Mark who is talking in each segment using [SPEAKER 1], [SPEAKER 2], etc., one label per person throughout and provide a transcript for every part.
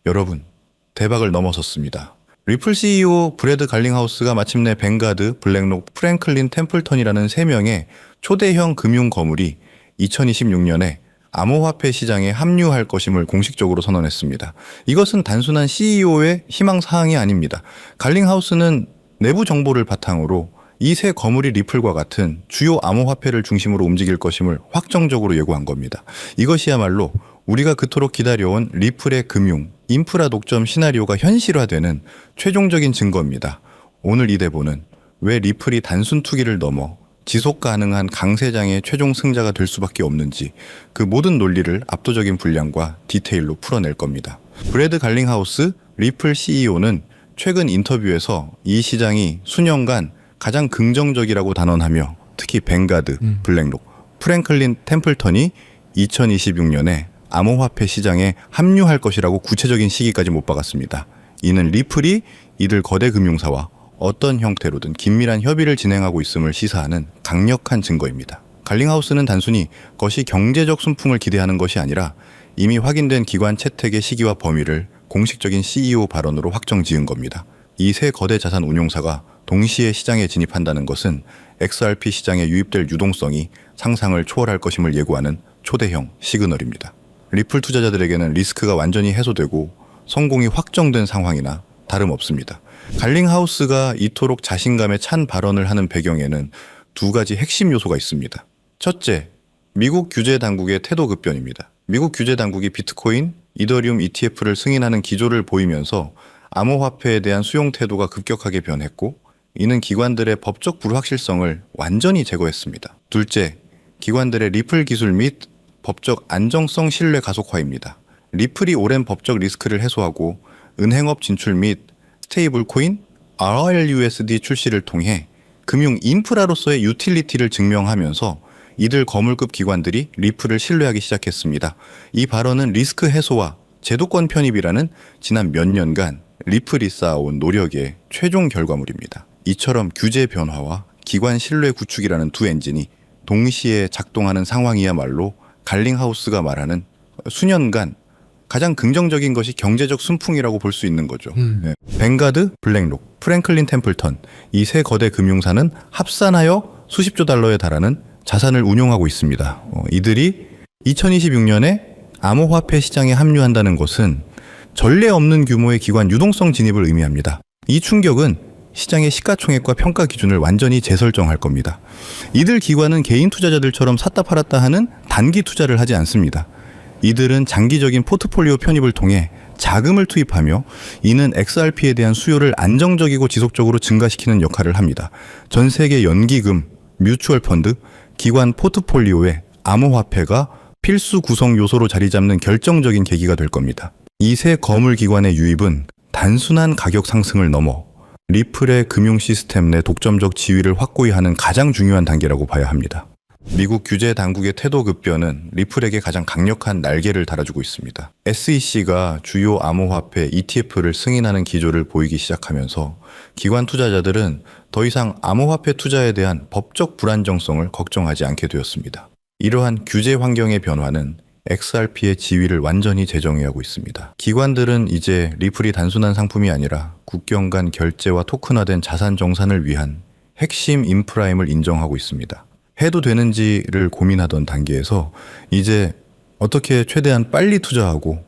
[SPEAKER 1] 여러분, 대박을 넘어섰습니다. 리플 CEO 브래드 갈링하우스가 마침내 뱅가드, 블랙록, 프랭클린 템플턴이라는 3명의 초대형 금융 거물이 2026년에 암호화폐 시장에 합류할 것임을 공식적으로 선언했습니다. 이것은 단순한 CEO의 희망사항이 아닙니다. 갈링하우스는 내부 정보를 바탕으로 이 세 거물이 리플과 같은 주요 암호화폐를 중심으로 움직일 것임을 확정적으로 예고한 겁니다. 이것이야말로 우리가 그토록 기다려온 리플의 금융, 인프라 독점 시나리오가 현실화되는 최종적인 증거입니다. 오늘 이 대본은 왜 리플이 단순 투기를 넘어 지속 가능한 강세장의 최종 승자가 될 수밖에 없는지 그 모든 논리를 압도적인 분량과 디테일로 풀어낼 겁니다. 브래드 갈링하우스 리플 CEO는 최근 인터뷰에서 이 시장이 수년간 가장 긍정적이라고 단언하며 특히 뱅가드, 블랙록, 프랭클린 템플턴이 2026년에 암호화폐 시장에 합류할 것이라고 구체적인 시기까지 못 박았습니다. 이는 리플이 이들 거대 금융사와 어떤 형태로든 긴밀한 협의를 진행하고 있음을 시사하는 강력한 증거입니다. 갈링하우스는 단순히 것이 경제적 순풍을 기대하는 것이 아니라 이미 확인된 기관 채택의 시기와 범위를 공식적인 CEO 발언으로 확정 지은 겁니다. 이 세 거대 자산 운용사가 동시에 시장에 진입한다는 것은 XRP 시장에 유입될 유동성이 상상을 초월할 것임을 예고하는 초대형 시그널입니다. 리플 투자자들에게는 리스크가 완전히 해소되고 성공이 확정된 상황이나 다름없습니다. 갈링하우스가 이토록 자신감에 찬 발언을 하는 배경에는 두 가지 핵심 요소가 있습니다. 첫째, 미국 규제 당국의 태도 급변입니다. 미국 규제 당국이 비트코인, 이더리움 ETF를 승인하는 기조를 보이면서 암호화폐에 대한 수용 태도가 급격하게 변했고 이는 기관들의 법적 불확실성을 완전히 제거했습니다. 둘째, 기관들의 리플 기술 및 법적 안정성 신뢰 가속화입니다. 리플이 오랜 법적 리스크를 해소하고 은행업 진출 및 스테이블 코인, RLUSD 출시를 통해 금융 인프라로서의 유틸리티를 증명하면서 이들 거물급 기관들이 리플을 신뢰하기 시작했습니다. 이 발언은 리스크 해소와 제도권 편입이라는 지난 몇 년간 리플이 쌓아온 노력의 최종 결과물입니다. 이처럼 규제 변화와 기관 신뢰 구축이라는 두 엔진이 동시에 작동하는 상황이야말로 갈링하우스가 말하는 수년간 가장 긍정적인 것이 경제적 순풍이라고 볼 수 있는 거죠. 네. 뱅가드, 블랙록, 프랭클린 템플턴 이 세 거대 금융사는 합산하여 수십조 달러에 달하는 자산을 운용하고 있습니다. 이들이 2026년에 암호화폐 시장에 합류한다는 것은 전례 없는 규모의 기관 유동성 진입을 의미합니다. 이 충격은 시장의 시가총액과 평가 기준을 완전히 재설정할 겁니다. 이들 기관은 개인 투자자들처럼 샀다 팔았다 하는 단기 투자를 하지 않습니다. 이들은 장기적인 포트폴리오 편입을 통해 자금을 투입하며 이는 XRP에 대한 수요를 안정적이고 지속적으로 증가시키는 역할을 합니다. 전 세계 연기금, 뮤추얼 펀드, 기관 포트폴리오에 암호화폐가 필수 구성 요소로 자리 잡는 결정적인 계기가 될 겁니다. 이 세 거물 기관의 유입은 단순한 가격 상승을 넘어 리플의 금융 시스템 내 독점적 지위를 확고히 하는 가장 중요한 단계라고 봐야 합니다. 미국 규제 당국의 태도 급변은 리플에게 가장 강력한 날개를 달아주고 있습니다. SEC가 주요 암호화폐 ETF를 승인하는 기조를 보이기 시작하면서 기관 투자자들은 더 이상 암호화폐 투자에 대한 법적 불안정성을 걱정하지 않게 되었습니다. 이러한 규제 환경의 변화는 XRP의 지위를 완전히 재정의하고 있습니다. 기관들은 이제 리플이 단순한 상품이 아니라 국경 간 결제와 토큰화된 자산 정산을 위한 핵심 인프라임을 인정하고 있습니다. 해도 되는지를 고민하던 단계에서 이제 어떻게 최대한 빨리 투자하고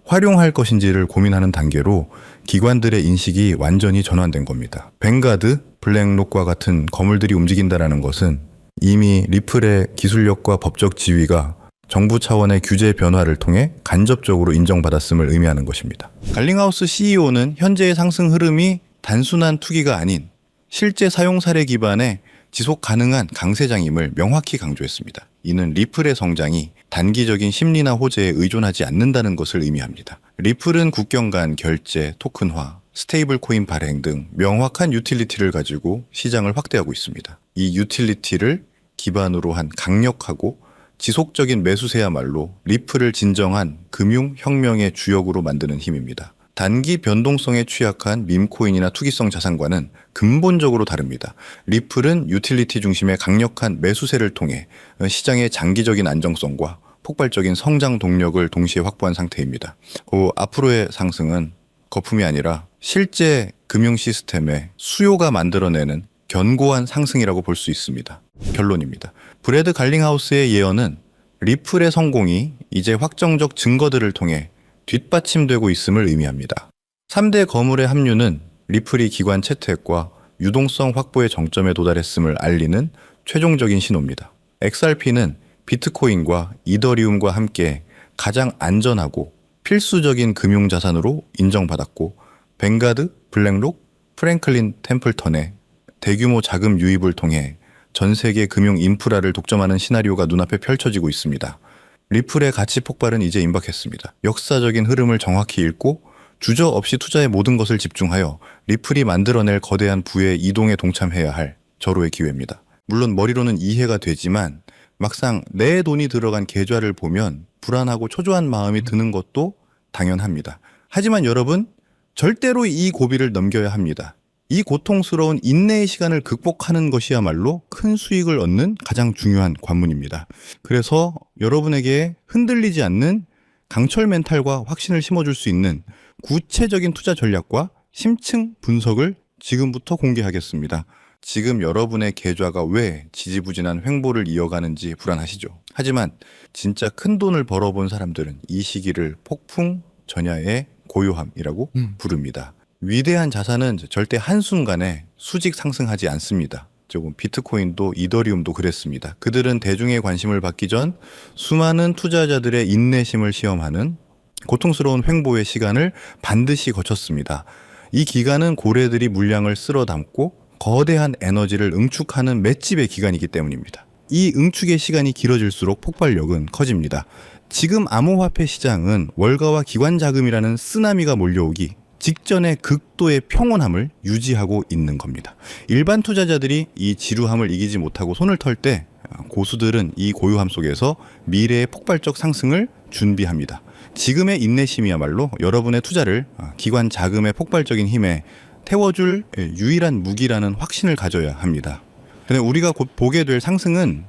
[SPEAKER 1] 활용할 것인지를 고민하는 단계로 기관들의 인식이 완전히 전환된 겁니다. 뱅가드, 블랙록과 같은 거물들이 움직인다는 것은 이미 리플의 기술력과 법적 지위가 정부 차원의 규제 변화를 통해 간접적으로 인정받았음을 의미하는 것입니다. 갈링하우스 CEO는 현재의 상승 흐름이 단순한 투기가 아닌 실제 사용 사례 기반의 지속 가능한 강세장임을 명확히 강조했습니다. 이는 리플의 성장이 단기적인 심리나 호재에 의존하지 않는다는 것을 의미합니다. 리플은 국경 간 결제, 토큰화, 스테이블 코인 발행 등 명확한 유틸리티를 가지고 시장을 확대하고 있습니다. 이 유틸리티를 기반으로 한 강력하고 지속적인 매수세야말로 리플을 진정한 금융혁명의 주역으로 만드는 힘입니다. 단기 변동성에 취약한 밈코인이나 투기성 자산과는 근본적으로 다릅니다. 리플은 유틸리티 중심의 강력한 매수세를 통해 시장의 장기적인 안정성과 폭발적인 성장 동력을 동시에 확보한 상태입니다. 그 앞으로의 상승은 거품이 아니라 실제 금융 시스템의 수요가 만들어내는 견고한 상승이라고 볼 수 있습니다. 결론입니다. 브래드 갈링하우스의 예언은 리플의 성공이 이제 확정적 증거들을 통해 뒷받침되고 있음을 의미합니다. 3대 거물의 합류는 리플이 기관 채택과 유동성 확보의 정점에 도달했음을 알리는 최종적인 신호입니다. XRP는 비트코인과 이더리움과 함께 가장 안전하고 필수적인 금융자산으로 인정받았고 뱅가드, 블랙록, 프랭클린 템플턴의 대규모 자금 유입을 통해 전 세계 금융 인프라를 독점하는 시나리오가 눈앞에 펼쳐지고 있습니다. 리플의 가치 폭발은 이제 임박했습니다. 역사적인 흐름을 정확히 읽고 주저없이 투자의 모든 것을 집중하여 리플이 만들어낼 거대한 부의 이동에 동참해야 할 절호의 기회입니다. 물론 머리로는 이해가 되지만 막상 내 돈이 들어간 계좌를 보면 불안하고 초조한 마음이 드는 것도 당연합니다. 하지만 여러분, 절대로 이 고비를 넘겨야 합니다. 이 고통스러운 인내의 시간을 극복하는 것이야말로 큰 수익을 얻는 가장 중요한 관문입니다. 그래서 여러분에게 흔들리지 않는 강철 멘탈과 확신을 심어줄 수 있는 구체적인 투자 전략과 심층 분석을 지금부터 공개하겠습니다. 지금 여러분의 계좌가 왜 지지부진한 횡보를 이어가는지 불안하시죠? 하지만 진짜 큰 돈을 벌어본 사람들은 이 시기를 폭풍 전야의 고요함이라고 부릅니다. 위대한 자산은 절대 한순간에 수직 상승하지 않습니다. 조금 비트코인도 이더리움도 그랬습니다. 그들은 대중의 관심을 받기 전 수많은 투자자들의 인내심을 시험하는 고통스러운 횡보의 시간을 반드시 거쳤습니다. 이 기간은 고래들이 물량을 쓸어 담고 거대한 에너지를 응축하는 맷집의 기간이기 때문입니다. 이 응축의 시간이 길어질수록 폭발력은 커집니다. 지금 암호화폐 시장은 월가와 기관 자금이라는 쓰나미가 몰려오기 직전의 극도의 평온함을 유지하고 있는 겁니다. 일반 투자자들이 이 지루함을 이기지 못하고 손을 털 때 고수들은 이 고요함 속에서 미래의 폭발적 상승을 준비합니다. 지금의 인내심이야말로 여러분의 투자를 기관 자금의 폭발적인 힘에 태워줄 유일한 무기라는 확신을 가져야 합니다. 근데 우리가 곧 보게 될 상승은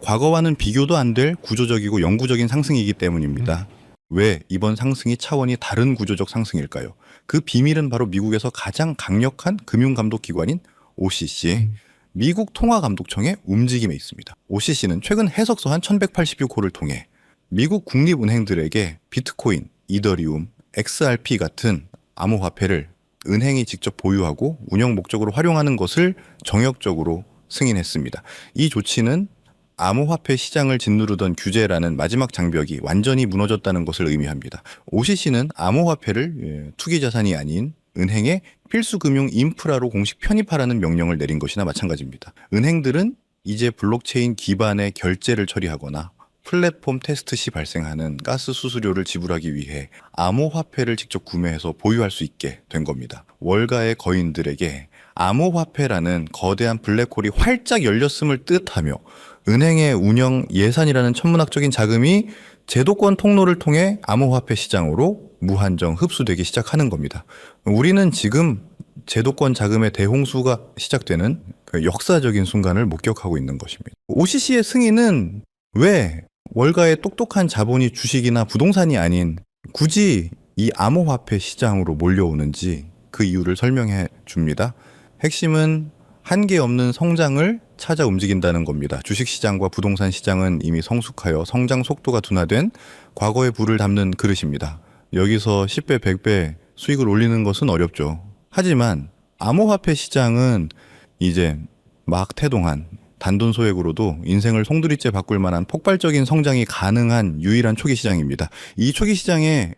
[SPEAKER 1] 과거와는 비교도 안 될 구조적이고 영구적인 상승이기 때문입니다. 왜 이번 상승이 차원이 다른 구조적 상승일까요? 그 비밀은 바로 미국에서 가장 강력한 금융감독기관인 OCC, 미국 통화감독청의 움직임에 있습니다. OCC는 최근 해석서 한 1186호를 통해 미국 국립은행들에게 비트코인, 이더리움, XRP 같은 암호화폐를 은행이 직접 보유하고 운영 목적으로 활용하는 것을 정역적으로 승인했습니다. 이 조치는 암호화폐 시장을 짓누르던 규제라는 마지막 장벽이 완전히 무너졌다는 것을 의미합니다. OCC는 암호화폐를 투기자산이 아닌 은행의 필수 금융 인프라로 공식 편입하라는 명령을 내린 것이나 마찬가지입니다. 은행들은 이제 블록체인 기반의 결제를 처리하거나 플랫폼 테스트 시 발생하는 가스 수수료를 지불하기 위해 암호화폐를 직접 구매해서 보유할 수 있게 된 겁니다. 월가의 거인들에게 암호화폐라는 거대한 블랙홀이 활짝 열렸음을 뜻하며 은행의 운영 예산이라는 천문학적인 자금이 제도권 통로를 통해 암호화폐 시장으로 무한정 흡수되기 시작하는 겁니다. 우리는 지금 제도권 자금의 대홍수가 시작되는 그 역사적인 순간을 목격하고 있는 것입니다. OCC의 승인은 왜 월가의 똑똑한 자본이 주식이나 부동산이 아닌 굳이 이 암호화폐 시장으로 몰려오는지 그 이유를 설명해 줍니다. 핵심은 한계 없는 성장을 찾아 움직인다는 겁니다. 주식시장과 부동산 시장은 이미 성숙하여 성장 속도가 둔화된 과거의 부를 담는 그릇입니다. 여기서 10배, 100배 수익을 올리는 것은 어렵죠. 하지만 암호화폐 시장은 이제 막 태동한 단돈 소액으로도 인생을 송두리째 바꿀 만한 폭발적인 성장이 가능한 유일한 초기 시장입니다. 이 초기 시장에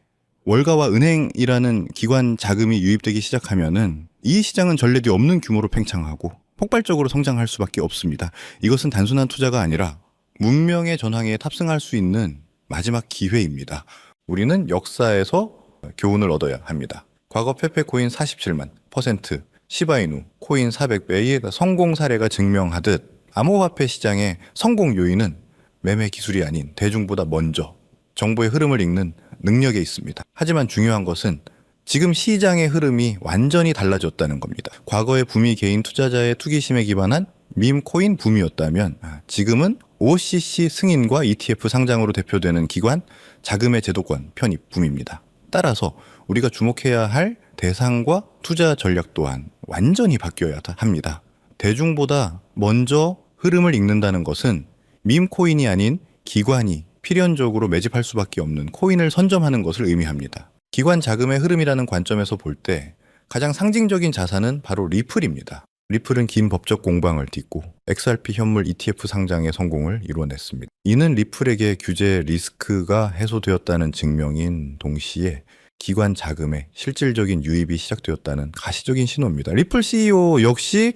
[SPEAKER 1] 월가와 은행이라는 기관 자금이 유입되기 시작하면은 이 시장은 전례 없는 규모로 팽창하고 폭발적으로 성장할 수밖에 없습니다. 이것은 단순한 투자가 아니라 문명의 전황에 탑승할 수 있는 마지막 기회입니다. 우리는 역사에서 교훈을 얻어야 합니다. 과거 페페코인 47만 %, 시바이누 코인 400배의 성공 사례가 증명하듯 암호화폐 시장의 성공 요인은 매매 기술이 아닌 대중보다 먼저 정보의 흐름을 읽는 능력에 있습니다. 하지만 중요한 것은 지금 시장의 흐름이 완전히 달라졌다는 겁니다. 과거의 부미 개인 투자자의 투기심에 기반한 밈 코인 붐이었다면 지금은 OCC 승인과 ETF 상장으로 대표되는 기관 자금의 제도권 편입 붐입니다. 따라서 우리가 주목해야 할 대상과 투자 전략 또한 완전히 바뀌어야 합니다. 대중보다 먼저 흐름을 읽는다는 것은 밈 코인이 아닌 기관이 필연적으로 매집할 수밖에 없는 코인을 선점하는 것을 의미합니다. 기관 자금의 흐름이라는 관점에서 볼 때 가장 상징적인 자산은 바로 리플입니다. 리플은 긴 법적 공방을 딛고 XRP 현물 ETF 상장의 성공을 이뤄냈습니다. 이는 리플에게 규제 리스크가 해소되었다는 증명인 동시에 기관 자금의 실질적인 유입이 시작되었다는 가시적인 신호입니다. 리플 CEO 역시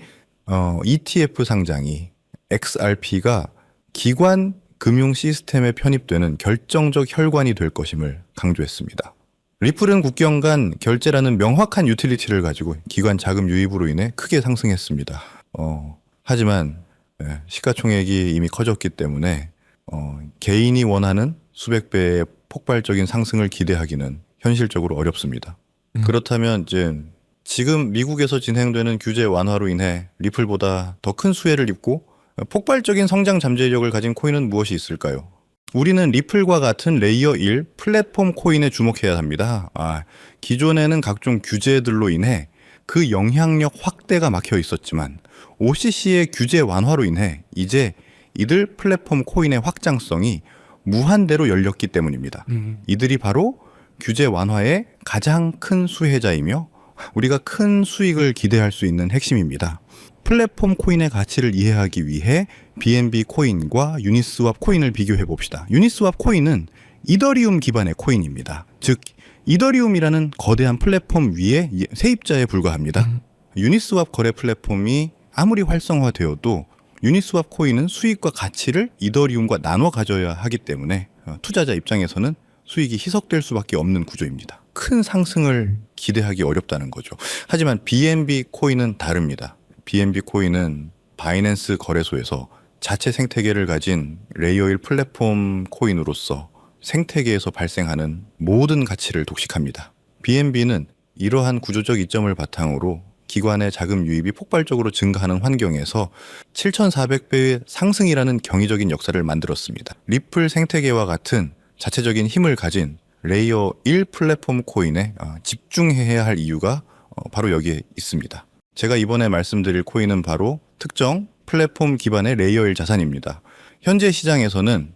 [SPEAKER 1] ETF 상장이 XRP가 기관 금융 시스템에 편입되는 결정적 혈관이 될 것임을 강조했습니다. 리플은 국경 간 결제라는 명확한 유틸리티를 가지고 기관 자금 유입으로 인해 크게 상승했습니다. 하지만 시가총액이 이미 커졌기 때문에 개인이 원하는 수백 배의 폭발적인 상승을 기대하기는 현실적으로 어렵습니다. 그렇다면 이제 지금 미국에서 진행되는 규제 완화로 인해 리플보다 더 큰 수혜를 입고 폭발적인 성장 잠재력을 가진 코인은 무엇이 있을까요? 우리는 리플과 같은 레이어 1 플랫폼 코인에 주목해야 합니다. 기존에는 각종 규제들로 인해 그 영향력 확대가 막혀 있었지만 OCC의 규제 완화로 인해 이제 이들 플랫폼 코인의 확장성이 무한대로 열렸기 때문입니다. 이들이 바로 규제 완화의 가장 큰 수혜자이며 우리가 큰 수익을 기대할 수 있는 핵심입니다. 플랫폼 코인의 가치를 이해하기 위해 BNB 코인과 유니스왑 코인을 비교해 봅시다. 유니스왑 코인은 이더리움 기반의 코인입니다. 즉 이더리움이라는 거대한 플랫폼 위에 세입자에 불과합니다. 유니스왑 거래 플랫폼이 아무리 활성화되어도 유니스왑 코인은 수익과 가치를 이더리움과 나눠 가져야 하기 때문에 투자자 입장에서는 수익이 희석될 수밖에 없는 구조입니다. 큰 상승을 기대하기 어렵다는 거죠. 하지만 BNB 코인은 다릅니다. BNB 코인은 바이낸스 거래소에서 자체 생태계를 가진 레이어 1 플랫폼 코인으로서 생태계에서 발생하는 모든 가치를 독식합니다. BNB는 이러한 구조적 이점을 바탕으로 기관의 자금 유입이 폭발적으로 증가하는 환경에서 7,400배의 상승이라는 경이적인 역사를 만들었습니다. 리플 생태계와 같은 자체적인 힘을 가진 레이어 1 플랫폼 코인에 집중해야 할 이유가 바로 여기에 있습니다. 제가 이번에 말씀드릴 코인은 바로 특정 플랫폼 기반의 레이어 1 자산입니다. 현재 시장에서는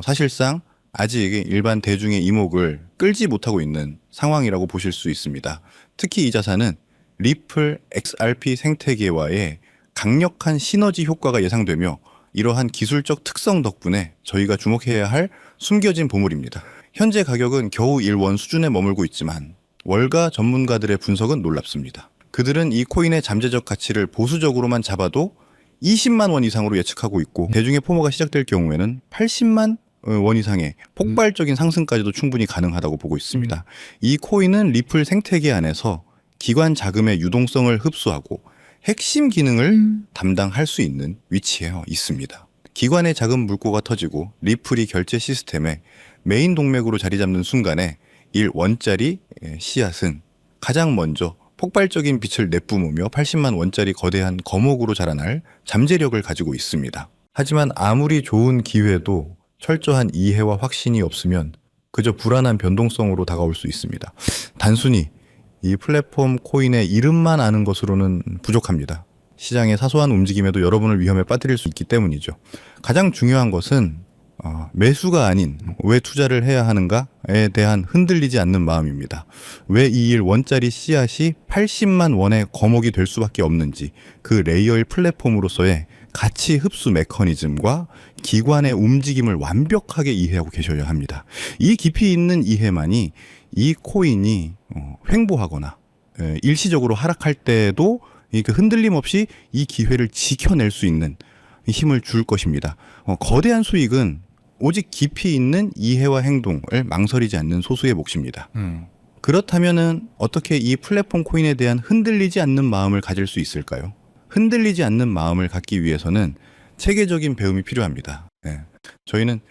[SPEAKER 1] 사실상 아직 일반 대중의 이목을 끌지 못하고 있는 상황이라고 보실 수 있습니다. 특히 이 자산은 리플 XRP 생태계와의 강력한 시너지 효과가 예상되며 이러한 기술적 특성 덕분에 저희가 주목해야 할 숨겨진 보물입니다. 현재 가격은 겨우 1원 수준에 머물고 있지만 월가 전문가들의 분석은 놀랍습니다. 그들은 이 코인의 잠재적 가치를 보수적으로만 잡아도 20만 원 이상으로 예측하고 있고 대중의 포모가 시작될 경우에는 80만 원 이상의 폭발적인 상승까지도 충분히 가능하다고 보고 있습니다. 이 코인은 리플 생태계 안에서 기관 자금의 유동성을 흡수하고 핵심 기능을 담당할 수 있는 위치에 있습니다. 기관의 자금 물꼬가 터지고 리플이 결제 시스템에 메인 동맥으로 자리 잡는 순간에 1원짜리 씨앗은 가장 먼저 폭발적인 빛을 내뿜으며 80만 원짜리 거대한 거목으로 자라날 잠재력을 가지고 있습니다. 하지만 아무리 좋은 기회도 철저한 이해와 확신이 없으면 그저 불안한 변동성으로 다가올 수 있습니다. 단순히 이 플랫폼 코인의 이름만 아는 것으로는 부족합니다. 시장의 사소한 움직임에도 여러분을 위험에 빠뜨릴 수 있기 때문이죠. 가장 중요한 것은 매수가 아닌 왜 투자를 해야 하는가에 대한 흔들리지 않는 마음입니다. 왜 이 1원짜리 씨앗이 80만 원의 거목이 될 수밖에 없는지 그 레이어 1 플랫폼으로서의 가치 흡수 메커니즘과 기관의 움직임을 완벽하게 이해하고 계셔야 합니다. 이 깊이 있는 이해만이 이 코인이 횡보하거나 일시적으로 하락할 때도 그 흔들림 없이 이 기회를 지켜낼 수 있는 힘을 줄 것입니다. 거대한 수익은 오직 깊이 있는 이해와 행동을 망설이지 않는 소수의 몫입니다. 그렇다면은 어떻게 이 플랫폼 코인에 대한 흔들리지 않는 마음을 가질 수 있을까요? 흔들리지 않는 마음을 갖기 위해서는 체계적인 배움이 필요합니다. 저희는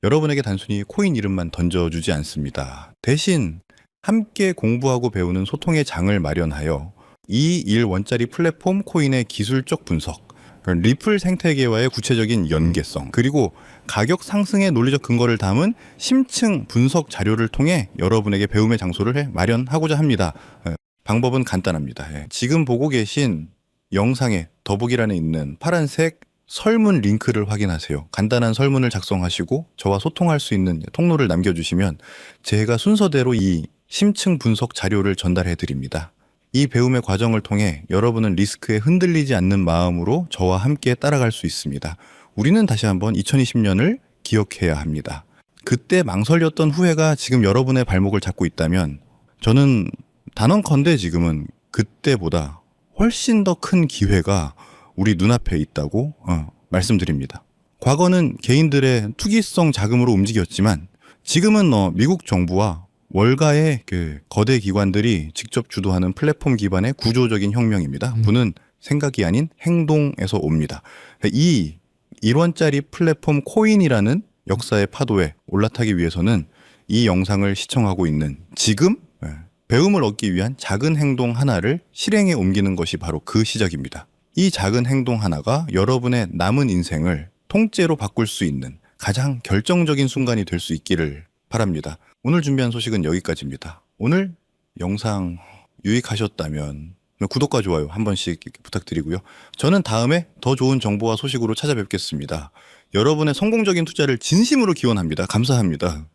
[SPEAKER 1] 여러분에게 단순히 코인 이름만 던져주지 않습니다. 대신 함께 공부하고 배우는 소통의 장을 마련하여 이 1원짜리 플랫폼 코인의 기술적 분석, 그러니까 리플 생태계와의 구체적인 연계성, 그리고 가격 상승의 논리적 근거를 담은 심층 분석 자료를 통해 여러분에게 배움의 장소를 마련하고자 합니다. 방법은 간단합니다. 지금 보고 계신 영상의 더보기란에 있는 파란색 설문 링크를 확인하세요. 간단한 설문을 작성하시고 저와 소통할 수 있는 통로를 남겨주시면 제가 순서대로 이 심층 분석 자료를 전달해 드립니다. 이 배움의 과정을 통해 여러분은 리스크에 흔들리지 않는 마음으로 저와 함께 따라갈 수 있습니다. 우리는 다시 한번 2020년을 기억해야 합니다. 그때 망설였던 후회가 지금 여러분의 발목을 잡고 있다면 저는 단언컨대 지금은 그때보다 훨씬 더 큰 기회가 우리 눈앞에 있다고 말씀드립니다. 과거는 개인들의 투기성 자금으로 움직였지만 지금은 미국 정부와 월가의 그 거대 기관들이 직접 주도하는 플랫폼 기반의 구조적인 혁명입니다. 부는 생각이 아닌 행동에서 옵니다. 이 1원짜리 플랫폼 코인이라는 역사의 파도에 올라타기 위해서는 이 영상을 시청하고 있는 지금 배움을 얻기 위한 작은 행동 하나를 실행에 옮기는 것이 바로 그 시작입니다. 이 작은 행동 하나가 여러분의 남은 인생을 통째로 바꿀 수 있는 가장 결정적인 순간이 될 수 있기를 바랍니다. 오늘 준비한 소식은 여기까지입니다. 오늘 영상 유익하셨다면 구독과 좋아요 한 번씩 부탁드리고요. 저는 다음에 더 좋은 정보와 소식으로 찾아뵙겠습니다. 여러분의 성공적인 투자를 진심으로 기원합니다. 감사합니다.